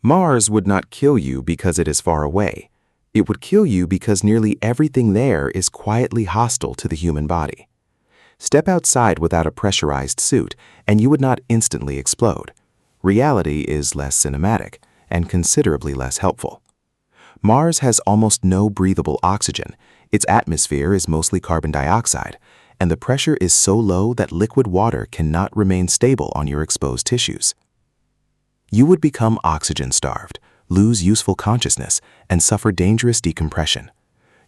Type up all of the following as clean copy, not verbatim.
Mars would not kill you because it is far away. It would kill you because nearly everything there is quietly hostile to the human body. Step outside without a pressurized suit, and you would not instantly explode. Reality is less cinematic and considerably less helpful. Mars has almost no breathable oxygen. Its atmosphere is mostly carbon dioxide, and the pressure is so low that liquid water cannot remain stable on your exposed tissues. You would become oxygen-starved, lose useful consciousness, and suffer dangerous decompression.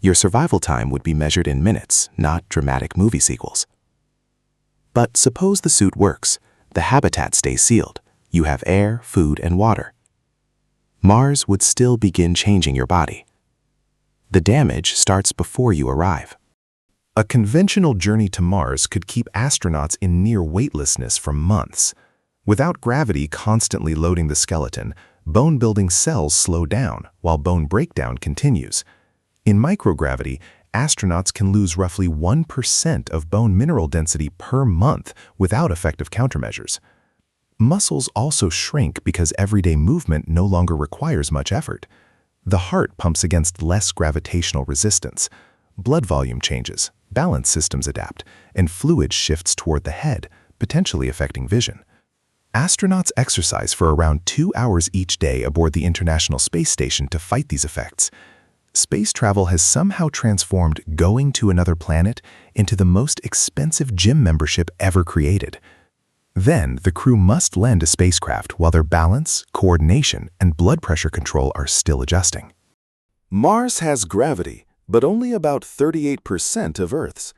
Your survival time would be measured in minutes, not dramatic movie sequels. But suppose the suit works, the habitat stays sealed, you have air, food, and water. Mars would still begin changing your body. The damage starts before you arrive. A conventional journey to Mars could keep astronauts in near weightlessness for months. Without gravity constantly loading the skeleton, bone-building cells slow down while bone breakdown continues. In microgravity, astronauts can lose roughly 1% of bone mineral density per month without effective countermeasures. Muscles also shrink because everyday movement no longer requires much effort. The heart pumps against less gravitational resistance. Blood volume changes, balance systems adapt, and fluid shifts toward the head, potentially affecting vision. Astronauts exercise for around 2 hours each day aboard the International Space Station to fight these effects. Space travel has somehow transformed going to another planet into the most expensive gym membership ever created. Then, the crew must land a spacecraft while their balance, coordination, and blood pressure control are still adjusting. Mars has gravity, but only about 38% of Earth's.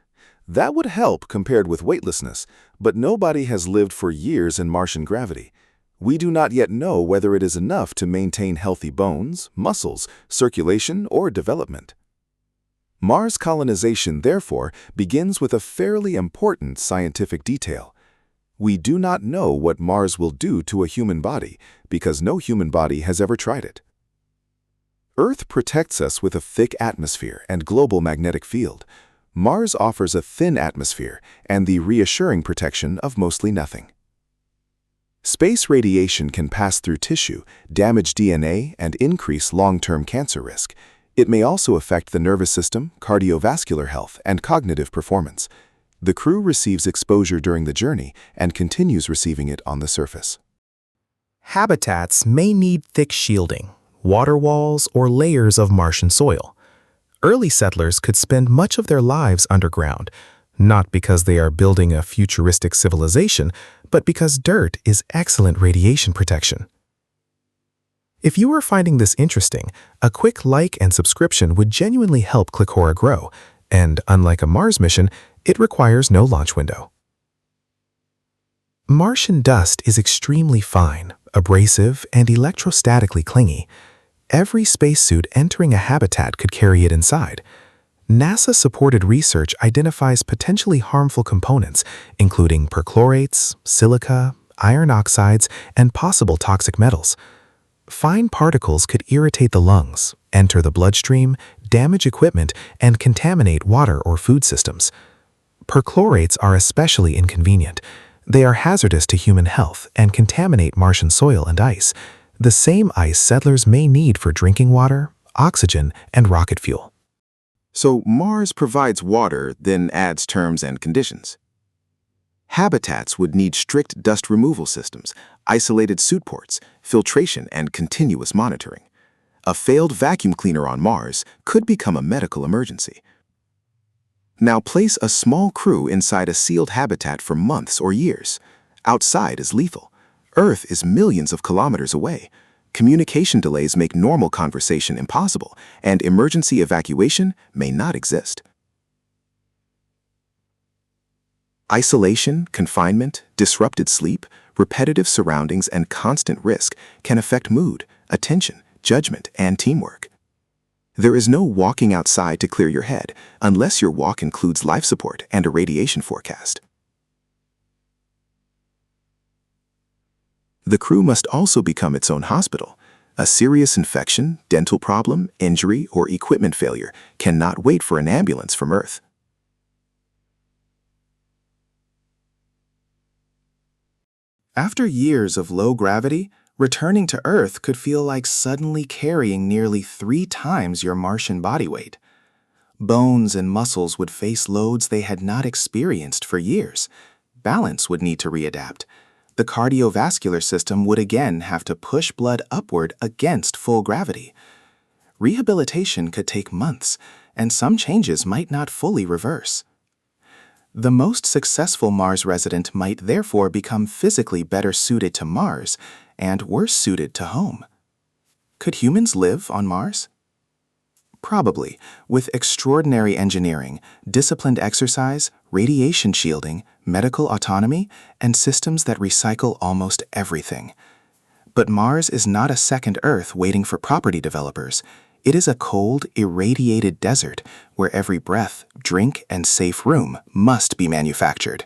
That would help compared with weightlessness, but nobody has lived for years in Martian gravity. We do not yet know whether it is enough to maintain healthy bones, muscles, circulation, or development. Mars colonization, therefore, begins with a fairly important scientific detail. We do not know what Mars will do to a human body because no human body has ever tried it. Earth protects us with a thick atmosphere and global magnetic field. Mars offers a thin atmosphere and the reassuring protection of mostly nothing. Space radiation can pass through tissue, damage DNA, and increase long-term cancer risk. It may also affect the nervous system, cardiovascular health, and cognitive performance. The crew receives exposure during the journey and continues receiving it on the surface. Habitats may need thick shielding, water walls, or layers of Martian soil. Early settlers could spend much of their lives underground, not because they are building a futuristic civilization, but because dirt is excellent radiation protection. If you are finding this interesting, a quick like and subscription would genuinely help Kliqora grow, and unlike a Mars mission, it requires no launch window. Martian dust is extremely fine, abrasive, and electrostatically clingy. Every spacesuit entering a habitat could carry it inside. NASA-supported research identifies potentially harmful components, including perchlorates, silica, iron oxides, and possible toxic metals. Fine particles could irritate the lungs, enter the bloodstream, damage equipment, and contaminate water or food systems. Perchlorates are especially inconvenient. They are hazardous to human health and contaminate Martian soil and ice, the same ice settlers may need for drinking water, oxygen, and rocket fuel. So Mars provides water, then adds terms and conditions. Habitats would need strict dust removal systems, isolated suit ports, filtration, and continuous monitoring. A failed vacuum cleaner on Mars could become a medical emergency. Now place a small crew inside a sealed habitat for months or years. Outside is lethal. Earth is millions of kilometers away. Communication delays make normal conversation impossible, and emergency evacuation may not exist. Isolation, confinement, disrupted sleep, repetitive surroundings, and constant risk can affect mood, attention, judgment, and teamwork. There is no walking outside to clear your head unless your walk includes life support and a radiation forecast. The crew must also become its own hospital. A serious infection, dental problem, injury, or equipment failure cannot wait for an ambulance from Earth. After years of low gravity, Returning to Earth could feel like suddenly carrying nearly 3 times your Martian body weight. Bones and muscles would face loads they had not experienced for years. Balance would need to readapt. The cardiovascular system would again have to push blood upward against full gravity. Rehabilitation could take months, and some changes might not fully reverse. The most successful Mars resident might therefore become physically better suited to Mars and worse suited to home. Could humans live on Mars? Probably, with extraordinary engineering, disciplined exercise, radiation shielding, medical autonomy, and systems that recycle almost everything. But Mars is not a second Earth waiting for property developers. It is a cold, irradiated desert where every breath, drink, and safe room must be manufactured.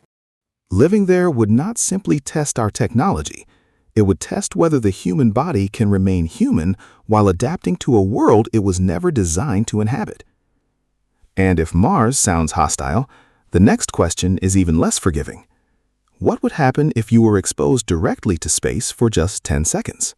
Living there would not simply test our technology. It would test whether the human body can remain human while adapting to a world it was never designed to inhabit. And if Mars sounds hostile, the next question is even less forgiving. What would happen if you were exposed directly to space for just 10 seconds?